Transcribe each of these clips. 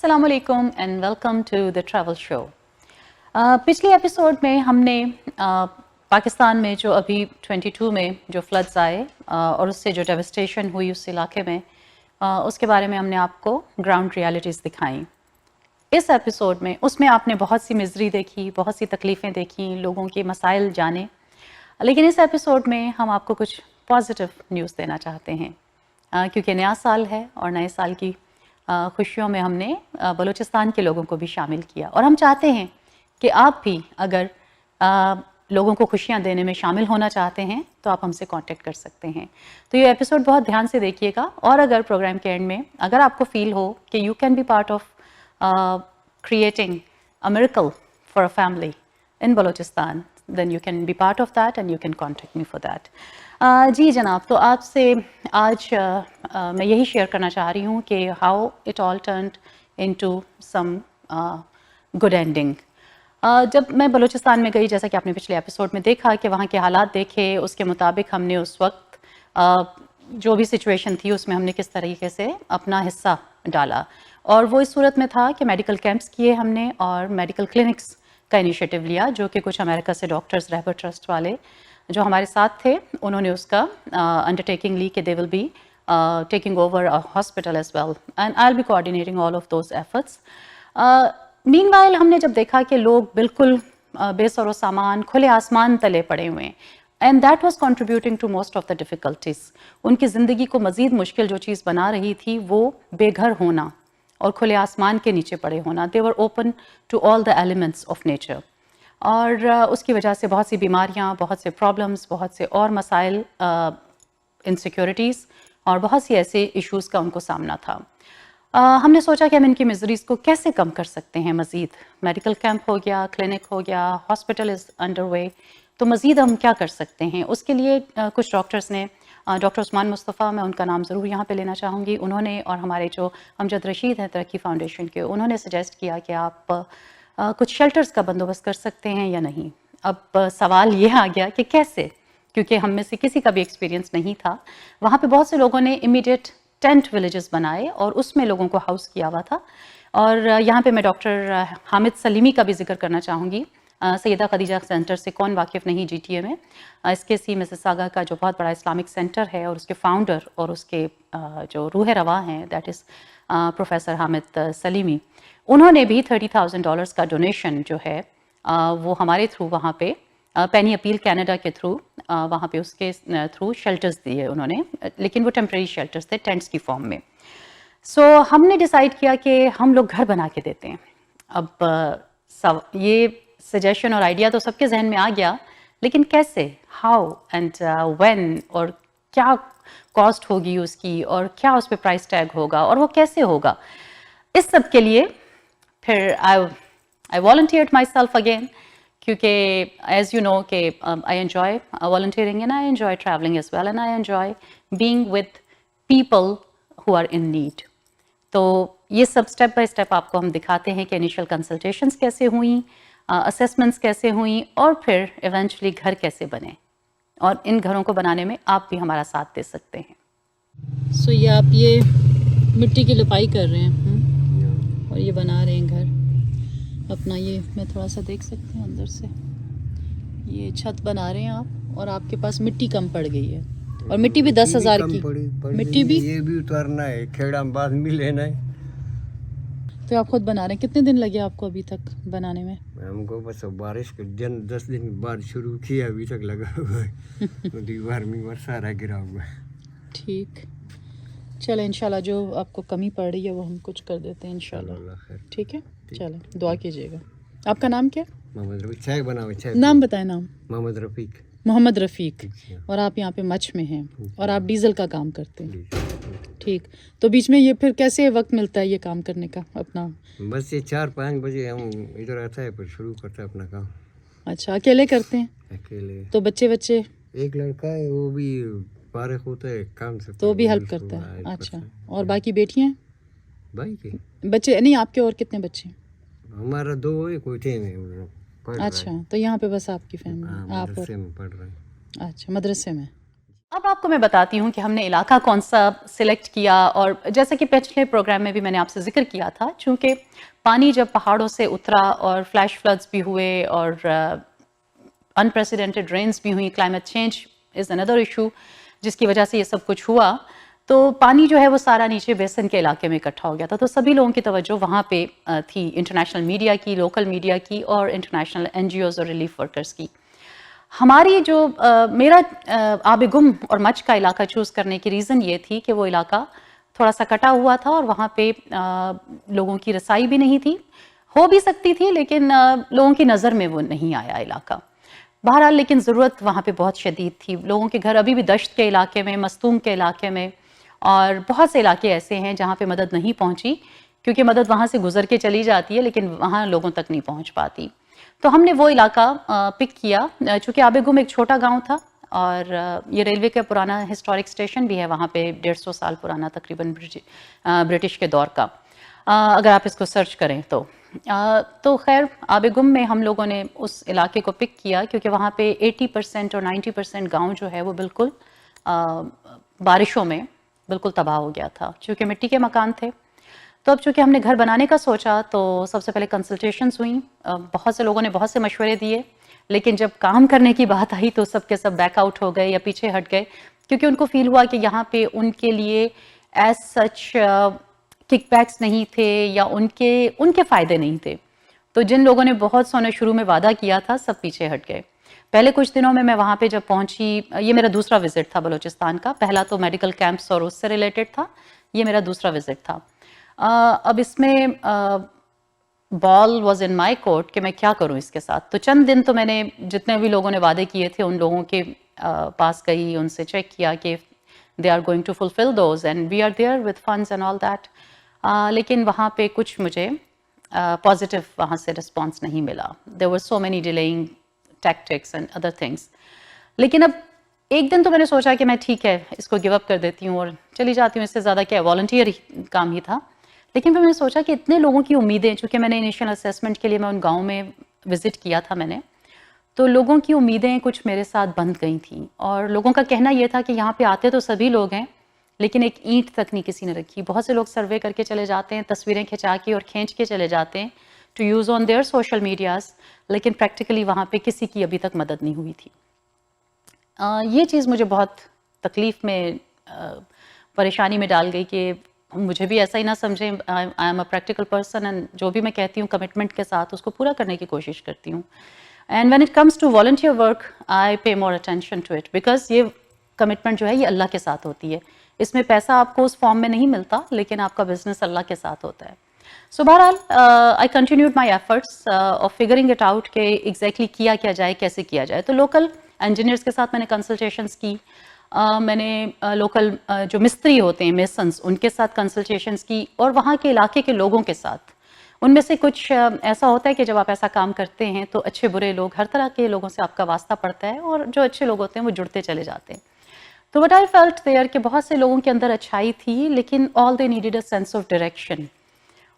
السلام علیکم and welcome to the travel show. پچھلے ایپیسوڈ میں ہم نے پاکستان میں جو ابھی 22 میں جو فلڈز آئے اور اس سے جو ڈیوسٹیشن ہوئی اس علاقے میں اس کے بارے میں ہم نے آپ کو گراؤنڈ ریالٹیز دکھائیں. اس ایپیسوڈ میں اس میں آپ نے بہت سی مزری دیکھی، بہت سی تکلیفیں دیکھیں، لوگوں کے مسائل جانے. لیکن اس ایپیسوڈ میں ہم آپ کو کچھ پازیٹیو نیوز دینا چاہتے ہیں کیونکہ نیا سال ہے اور نئے سال کی خوشیوں میں ہم نے بلوچستان کے لوگوں کو بھی شامل کیا اور ہم چاہتے ہیں کہ آپ بھی اگر لوگوں کو خوشیاں دینے میں شامل ہونا چاہتے ہیں تو آپ ہم سے کانٹیکٹ کر سکتے ہیں. تو یہ ایپیسوڈ بہت دھیان سے دیکھیے گا اور اگر پروگرام کے اینڈ میں اگر آپ کو فیل ہو کہ you can be part of creating a miracle for a family in Balochistan, then you can be part of that and you can contact me for that. جی جناب، تو آپ سے آج میں یہی شیئر کرنا چاہ رہی ہوں کہ how it all turned into some good ending. جب میں بلوچستان میں گئی، جیسا کہ آپ نے پچھلے ایپیسوڈ میں دیکھا کہ وہاں کے حالات دیکھے، اس کے مطابق ہم نے اس وقت جو بھی سچویشن تھی اس میں ہم نے کس طریقے سے اپنا حصہ ڈالا. اور وہ اس صورت میں تھا کہ میڈیکل کیمپس کیے ہم نے اور میڈیکل کلینکس کا انیشیٹو لیا، جو کہ کچھ امریکہ سے ڈاکٹرز رہبر ٹرسٹ والے جو ہمارے ساتھ تھے انہوں نے اس کا انڈرٹیکنگ لی کہ they will be taking over a hospital as well and I'll be coordinating all of those efforts. Meanwhile ہم نے جب دیکھا کہ لوگ بالکل بے سر و سامان کھلے آسمان تلے پڑے ہوئے ہیں and that was contributing to most of the difficulties. ان کی زندگی کو مزید مشکل جو چیز بنا رہی تھی وہ بے گھر ہونا اور کھلے آسمان کے نیچے پڑے ہونا. They were open to all the elements of nature. اور اس کی وجہ سے بہت سی بیماریاں، بہت سے پرابلمس، بہت سے اور مسائل، انسیکیورٹیز اور بہت سی ایسے ایشوز کا ان کو سامنا تھا. ہم نے سوچا کہ ہم ان کی مزریز کو کیسے کم کر سکتے ہیں. مزید میڈیکل کیمپ ہو گیا، کلینک ہو گیا، ہاسپٹل از انڈر وے، تو مزید ہم کیا کر سکتے ہیں. اس کے لیے کچھ ڈاکٹرز نے، ڈاکٹر عثمان مصطفیٰ، میں ان کا نام ضرور یہاں پہ لینا چاہوں گی، انہوں نے اور ہمارے جو امجد رشید ہیں ترقی فاؤنڈیشن کے، انہوں نے سجیسٹ کیا کہ آپ کچھ شیلٹرز کا بندوبست کر سکتے ہیں یا نہیں. اب سوال یہ آ گیا کہ کیسے، کیونکہ ہم میں سے کسی کا بھی ایکسپیرینس نہیں تھا. وہاں پہ بہت سے لوگوں نے امیڈیٹ ٹینٹ ولیجز بنائے اور اس میں لوگوں کو ہاؤس کیا ہوا تھا. اور یہاں پہ میں ڈاکٹر حامد سلیمی کا بھی ذکر کرنا چاہوں گی. سیدہ خدیجہ سینٹر سے کون واقف نہیں جی ٹی اے میں، اس کے سی مسیساگا کا جو بہت بڑا اسلامک سینٹر ہے اور اس کے فاؤنڈر اور اس کے جو روح رواں ہیں that is professor Hamid Salimi. انہوں نے بھی $30,000 کا ڈونیشن جو ہے وہ ہمارے تھرو وہاں پہ پینی اپیل کینیڈا کے تھرو وہاں پہ اس کے تھرو شیلٹرز دیے انہوں نے، لیکن وہ ٹیمپریری شیلٹرز تھے ٹینٹس کی فارم میں. سو ہم نے ڈیسائیڈ کیا کہ ہم لوگ گھر بنا کے دیتے ہیں. اب یہ سجیشن اور آئیڈیا تو سب کے ذہن میں آ گیا، لیکن کیسے، ہاؤ اینڈ وین، اور کیا کاسٹ ہوگی اس کی اور کیا اس پہ پرائس ٹیگ ہوگا اور وہ کیسے ہوگا. اس سب کے لیے پھر I volunteered myself again کیونکہ as you know کہ I enjoy volunteering and I enjoy traveling as well and I enjoy being with people who are in need. تو یہ سب اسٹیپ بائی اسٹیپ آپ کو ہم دکھاتے ہیں کہ انیشیل کنسلٹیشنز کیسے ہوئیں، اسیسمنٹس کیسے ہوئیں اور پھر ایونچولی گھر کیسے بنے، اور ان گھروں کو بنانے میں آپ بھی ہمارا ساتھ دے سکتے ہیں. سو یہ آپ یہ مٹی کی لپائی کر رہے ہیں اور یہ بنا رہے ہیں گھر اپنا. یہ میں تھوڑا سا دیکھ سکتے ہیں اندر سے، یہ چھت بنا رہے ہیں آپ اور آپ کے پاس مٹی کم پڑ گئی ہے اور مٹی بھی 10,000 کی مٹی بھی یہ بھی اتارنا ہے، کھیڑا بعد میں لینا ہے. تو آپ خود بنا رہے ہیں. کتنے دن لگے آپ کو ابھی تک بنانے میں؟ ہم کو بس بارش کے 10 دن بعد شروع کیا، ابھی تک لگا ہوا ہے. دیوار میں سارا گرا ہوا ہے. ٹھیک، چلیں انشاءاللہ جو آپ کو کمی پڑ رہی ہے وہ ہم کچھ کر دیتے ہیں انشاءاللہ. ٹھیک ہے، چلیں دعا کیجیے گا. آپ کا نام کیا؟ محمد رفیق. چائے بناؤ، چائے نام بتائیں. نام محمد رفیق. محمد رفیق. اور آپ یہاں پہ مچھ میں ہیں اور آپ ڈیزل کا کام کرتے ہیں. ٹھیک، تو بیچ میں یہ پھر کیسے وقت ملتا ہے یہ کام کرنے کا اپنا؟ بس یہ 4-5 بجے ہم ادھر آتا ہے پھر شروع کرتا ہے اپنا کام. اچھا، اکیلے کرتے ہیں؟ اکیلے. تو بچے ایک لڑکا ہے وہ بھی فارغ ہوتا ہے کام سے تو وہ بھی ہیلپ کرتا ہے. اچھا، اور باقی بیٹیاں؟ بھائی کے بچے نہیں، آپ کے اور کتنے بچے؟ ہمارا 2 ہے، کوئی ٹیم ہے. اچھا، تو یہاں پہ بس آپ کی فیملی، آپ مدرسے میں پڑھ رہے ہیں. اچھا مدرسے میں. اب آپ کو میں بتاتی ہوں کہ ہم نے علاقہ کون سا سلیکٹ کیا، اور جیسا کہ پچھلے پروگرام میں بھی میں نے آپ سے ذکر کیا تھا، چونکہ پانی جب پہاڑوں سے اترا اور فلیش فلڈز بھی ہوئے اور انپریسیڈنٹڈ رینز بھی ہوئی، climate change is another issue جس کی وجہ سے یہ سب کچھ ہوا، تو پانی جو ہے وہ سارا نیچے بیسن کے علاقے میں اکٹھا ہو گیا تھا. تو سبھی لوگوں کی توجہ وہاں پہ تھی، انٹرنیشنل میڈیا کی، لوکل میڈیا کی، اور انٹرنیشنل NGOs اور ریلیف ورکرز کی. ہماری جو میرا آب گم اور مچھ کا علاقہ چوز کرنے کی ریزن یہ تھی کہ وہ علاقہ تھوڑا سا کٹا ہوا تھا اور وہاں پہ لوگوں کی رسائی بھی نہیں تھی، ہو بھی سکتی تھی لیکن لوگوں کی نظر میں وہ نہیں آیا علاقہ. بہرحال لیکن ضرورت وہاں پہ بہت شدید تھی. لوگوں کے گھر ابھی بھی دشت کے علاقے میں، مستونگ کے علاقے میں، اور بہت سے علاقے ایسے ہیں جہاں پہ مدد نہیں پہنچی، کیونکہ مدد وہاں سے گزر کے چلی جاتی ہے لیکن وہاں لوگوں تک نہیں پہنچ پاتی. تو ہم نے وہ علاقہ پک کیا، چونکہ آب گم ایک چھوٹا گاؤں تھا اور یہ ریلوے کا پرانا ہسٹورک اسٹیشن بھی ہے وہاں پہ، 150 سال پرانا تقریباً برٹش کے دور کا، اگر آپ اس کو سرچ کریں تو. تو خیر آب گم میں ہم لوگوں نے اس علاقے کو پک کیا کیونکہ وہاں پہ 80% اور 90% گاؤں جو ہے وہ بالکل بارشوں میں بالکل تباہ ہو گیا تھا، چونکہ مٹی کے مکان تھے. تو اب چونکہ ہم نے گھر بنانے کا سوچا تو سب سے پہلے کنسلٹیشنز ہوئیں، بہت سے لوگوں نے بہت سے مشورے دیے، لیکن جب کام کرنے کی بات آئی تو سب کے سب بیک آؤٹ ہو گئے یا پیچھے ہٹ گئے، کیونکہ ان کو فیل ہوا کہ یہاں پہ ان کے لیے ایز سچ کک بیکس نہیں تھے یا ان کے فائدے نہیں تھے. تو جن لوگوں نے بہت سونے شروع میں وعدہ کیا تھا سب پیچھے ہٹ گئے. پہلے کچھ دنوں میں وہاں پہ جب پہنچی، یہ میرا دوسرا وزٹ تھا بلوچستان کا، پہلا تو میڈیکل کیمپس اور اس سے ریلیٹڈ تھا، یہ میرا دوسرا وزٹ تھا. اب اس میں بال واز ان مائی کورٹ کہ میں کیا کروں اس کے ساتھ. تو چند دن تو میں نے جتنے بھی لوگوں نے وعدے کیے تھے ان لوگوں کے پاس گئی، ان سے چیک کیا کہ they are going to fulfil those and we are there with funds and all that. لیکن وہاں پہ کچھ مجھے پازیٹیو وہاں سے رسپانس نہیں ملا. There were so many delaying tactics and other things. لیکن اب ایک دن تو میں نے سوچا کہ میں ٹھیک ہے اس کو گیو اپ کر دیتی ہوں اور چلی جاتی ہوں، اس سے زیادہ کیا والنٹیئر کام ہی تھا. لیکن پھر میں نے سوچا کہ اتنے لوگوں کی امیدیں، چونکہ میں نے انیشیل اسیسمنٹ کے لیے میں ان گاؤں میں وزٹ کیا تھا میں نے، تو لوگوں کی امیدیں کچھ میرے ساتھ بند گئی تھیں. اور لوگوں کا کہنا یہ تھا کہ یہاں پہ آتے تو سبھی لوگ ہیں لیکن ایک اینٹ تک نہیں کسی نے رکھی. بہت سے لوگ سروے کر کے چلے جاتے ہیں، تصویریں کھنچا کے اور کھینچ کے چلے جاتے ہیں to use on their social medias, لیکن پریکٹیکلی وہاں پہ کسی کی ابھی تک مدد نہیں ہوئی تھی. یہ چیز مجھے بہت تکلیف میں، پریشانی میں ڈال گئی کہ مجھے بھی ایسا ہی نہ سمجھیں. I am a practical person and جو بھی میں کہتی ہوں کمٹمنٹ کے ساتھ اس کو پورا کرنے کی کوشش کرتی ہوں. And when it comes to volunteer work I pay more attention to it, because یہ کمٹمنٹ جو ہے یہ اللہ کے ساتھ ہوتی ہے. اس میں پیسہ آپ کو اس فارم میں نہیں ملتا لیکن آپ کا بزنس اللہ کے ساتھ ہوتا ہے. سو بہرحال I continued my efforts of figuring it out کہ ایگزیکٹلی کیا جائے، کیسے کیا جائے. تو لوکل انجینئرس کے ساتھ میں نے کنسلٹیشنس کی، میں نے لوکل جو مستری ہوتے ہیں میسنس ان کے ساتھ کنسلٹیشنس کی، اور وہاں کے علاقے کے لوگوں کے ساتھ. ان میں سے کچھ ایسا ہوتا ہے کہ جب آپ ایسا کام کرتے ہیں تو اچھے برے لوگ، ہر طرح کے لوگوں سے آپ کا واسطہ پڑتا ہے، اور جو اچھے لوگ ہوتے ہیں وہ جڑتے چلے جاتے ہیں. تو وٹ آئی فیلٹ دیئر کہ بہت سے لوگوں کے اندر اچھائی تھی لیکن all they needed a sense of direction.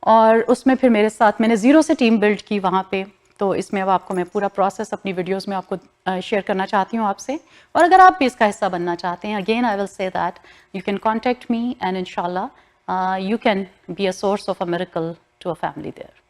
اور اس میں پھر میرے ساتھ میں نے زیرو سے ٹیم بلڈ کی وہاں پہ. تو اس میں اب آپ کو میں پورا پروسیس اپنی ویڈیوز میں آپ کو شیئر کرنا چاہتی ہوں آپ سے. اور اگر آپ بھی اس کا حصہ بننا چاہتے ہیں، again I will say that you can contact me and ان شاء اللہ you can be a source of a miracle to a family there.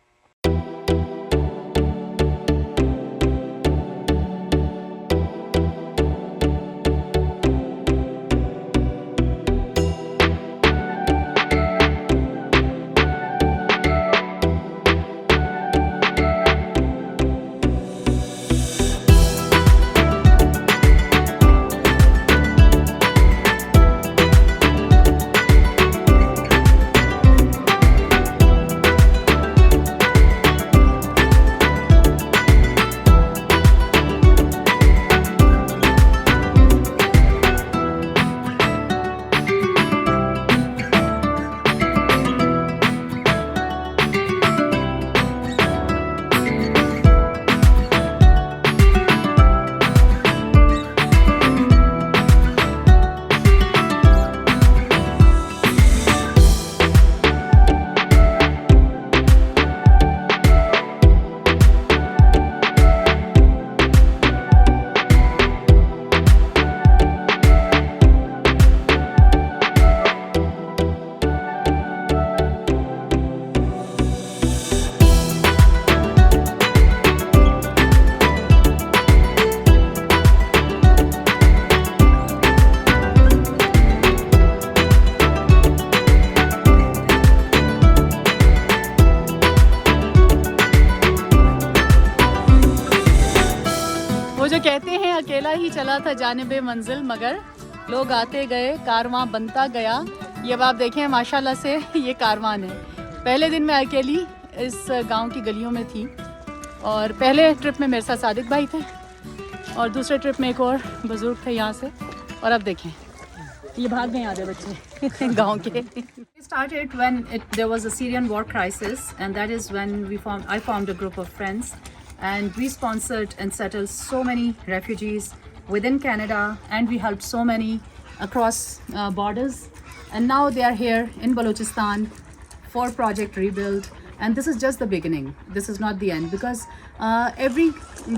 کہتے ہیں اکیلا ہی چلا تھا جانب منزل مگر لوگ آتے گئے کارواں بنتا گیا. یہ اب آپ دیکھیں ماشاءاللہ سے یہ کاروان ہے. پہلے دن میں اکیلی اس گاؤں کی گلیوں میں تھی اور پہلے ٹرپ میں میرے ساتھ صادق بھائی تھے اور دوسرے ٹرپ میں ایک اور بزرگ تھے یہاں سے. اور اب دیکھیں یہ بھاگ گئے آدھے بچے گاؤں کے. We started when there was a Syrian war crisis, and that is when I formed a group of friends, and we sponsored and settled so many refugees within Canada, and we helped so many across borders, and now they are here in Balochistan for Project Rebuild. And this is just the beginning. This is not the end, because every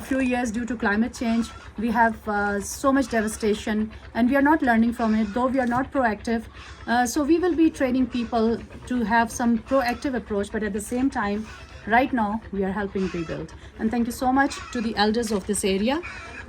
few years due to climate change we have so much devastation and we are not learning from it, though we are not proactive. So we will be training people to have some proactive approach, but at the same time right now we are helping rebuild. And thank you so much to the elders of this area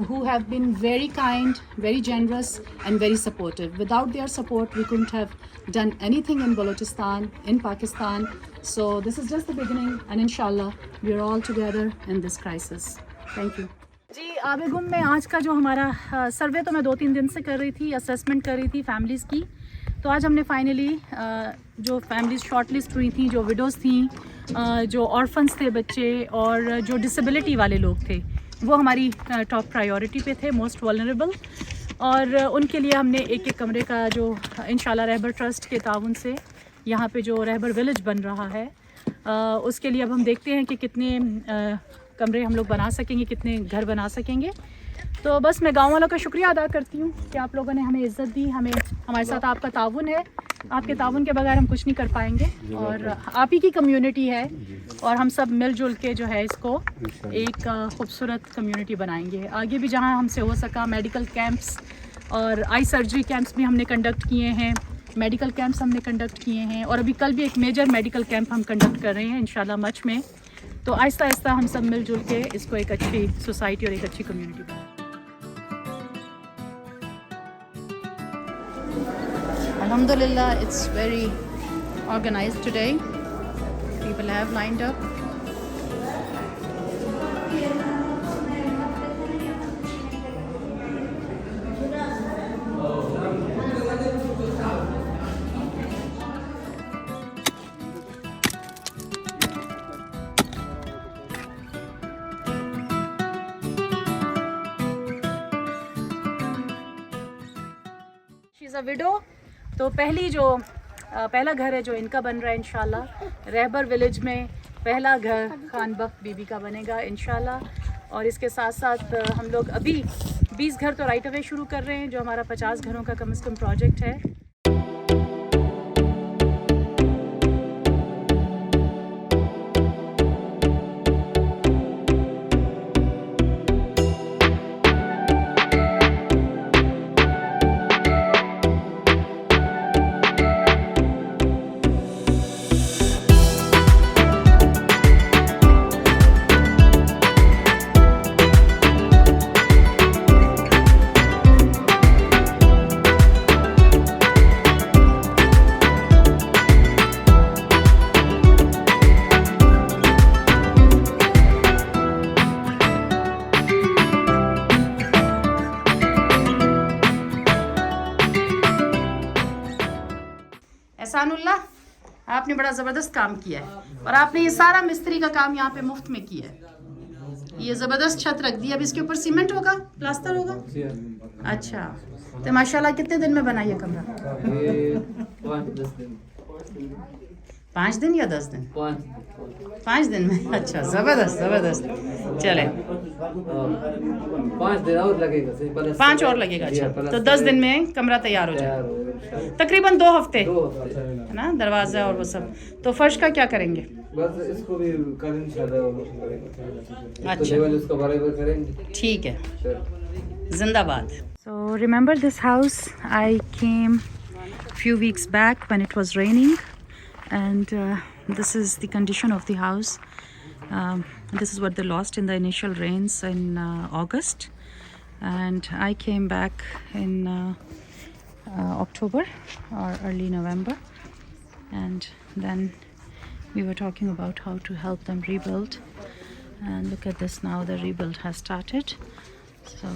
who have been very kind, very generous and very supportive. Without their support we couldn't have done anything in Balochistan, in Pakistan. So this is just the beginning, and inshallah we are all together in this crisis. Thank you. جی آب گم میں آج کا جو ہمارا survey تو میں 2-3 دن سے کر رہی تھی, اسیسمنٹ کر رہی تھی فیملیز کی. تو آج ہم نے فائنلی جو فیملیز شارٹ لسٹ ہوئی تھیں, جو وڈوز تھیں, جو آرفنس تھے بچے, اور جو ڈسیبلٹی والے لوگ تھے, وہ ہماری ٹاپ پرائیورٹی پہ تھے, موسٹ ولنریبل. اور ان کے لیے ہم نے ایک کمرے کا جو انشاءاللہ رہبر ٹرسٹ کے تعاون سے یہاں پہ جو رہبر ولیج بن رہا ہے, اس کے لیے اب ہم دیکھتے ہیں کہ کتنے کمرے ہم لوگ بنا سکیں گے, کتنے گھر بنا سکیں گے. تو بس میں گاؤں والوں کا شکریہ ادا کرتی ہوں کہ آپ لوگوں نے ہمیں عزت دی, ہمارے ساتھ آپ کا تعاون ہے. آپ کے تعاون کے بغیر ہم کچھ نہیں کر پائیں گے, اور آپ ہی کی کمیونٹی ہے, اور ہم سب مل جل کے جو ہے اس کو ایک خوبصورت کمیونٹی بنائیں گے. آگے بھی جہاں ہم سے ہو سکا میڈیکل کیمپس اور آئی سرجری کیمپس بھی ہم نے کنڈکٹ کیے ہیں, میڈیکل کیمپس ہم نے کنڈکٹ کیے ہیں, اور ابھی کل بھی ایک میجر میڈیکل کیمپ ہم کنڈکٹ کر رہے ہیں انشاءاللہ مچ میں. تو آہستہ آہستہ ہم سب مل جل کے اس کو ایک اچھی سوسائٹی اور ایک اچھی کمیونٹی بنائیں. Alhamdulillah, it's very organized today. People have lined up. She's a widow. تو پہلا گھر ہے جو ان کا بن رہا ہے انشاءاللہ رہبر ولیج میں. پہلا گھر خان بخت بی بی کا بنے گا انشاءاللہ. اور اس کے ساتھ ساتھ ہم لوگ ابھی 20 گھر تو رائٹ اوے شروع کر رہے ہیں, جو ہمارا 50 گھروں کا کم از کم پروجیکٹ ہے. احسان اللہ, آپ نے بڑا زبردست کام کیا ہے, اور آپ نے یہ سارا مستری کا کام یہاں پہ مفت میں کیا ہے. یہ زبردست چھت رکھ دی, اب اس کے اوپر سیمنٹ ہوگا, پلاسٹر ہوگا. اچھا, تو ماشاءاللہ کتنے دن میں بنا یہ کمرہ؟ 5 دن یا 10 دن؟ 5 دن میں. اچھا, زبردست زبردست. چلے 5 دن اور لگے گا, 5 اور لگے گا. اچھا, تو 10 دن میں کمرہ تیار ہو جائے, تقریباً 2 ہفتے ہے نا, دروازہ اور وہ سب. تو فرش کا کیا کریں گے؟ بس اس کو بھی کل انشاءاللہ اچھا اس کو برابر کریں گے. ٹھیک ہے, زندہ باد. So remember this house, I came few weeks back when it was raining, and this is the condition of the house. This is what they lost in the initial rains in August, and I came back in October or early November, and then we were talking about how to help them rebuild. And look at this, now the rebuild has started. So,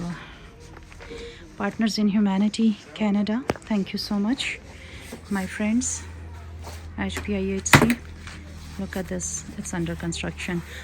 Partners in Humanity Canada, thank you so much, my friends. HPIHC, look at this, it's under construction.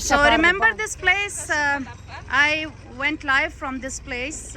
So remember this place? I went live from this place.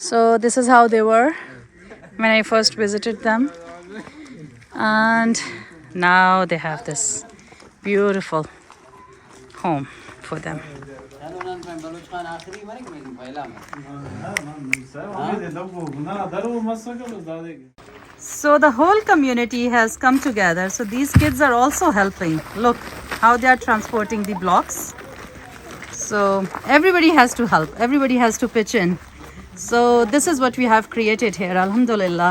So this is how they were when I first visited them, and now they have this beautiful home for them. So the whole community has come together. So these kids are also helping. Look how they are transporting the blocks. So everybody has to help. Everybody has to pitch in. So this is what we have created here, alhamdulillah,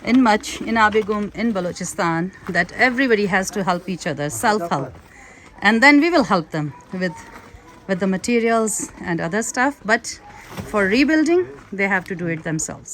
in Mach, in Abigum, in Balochistan, that everybody has to help each other, self-help. And then we will help them with the materials and other stuff. But for rebuilding, they have to do it themselves.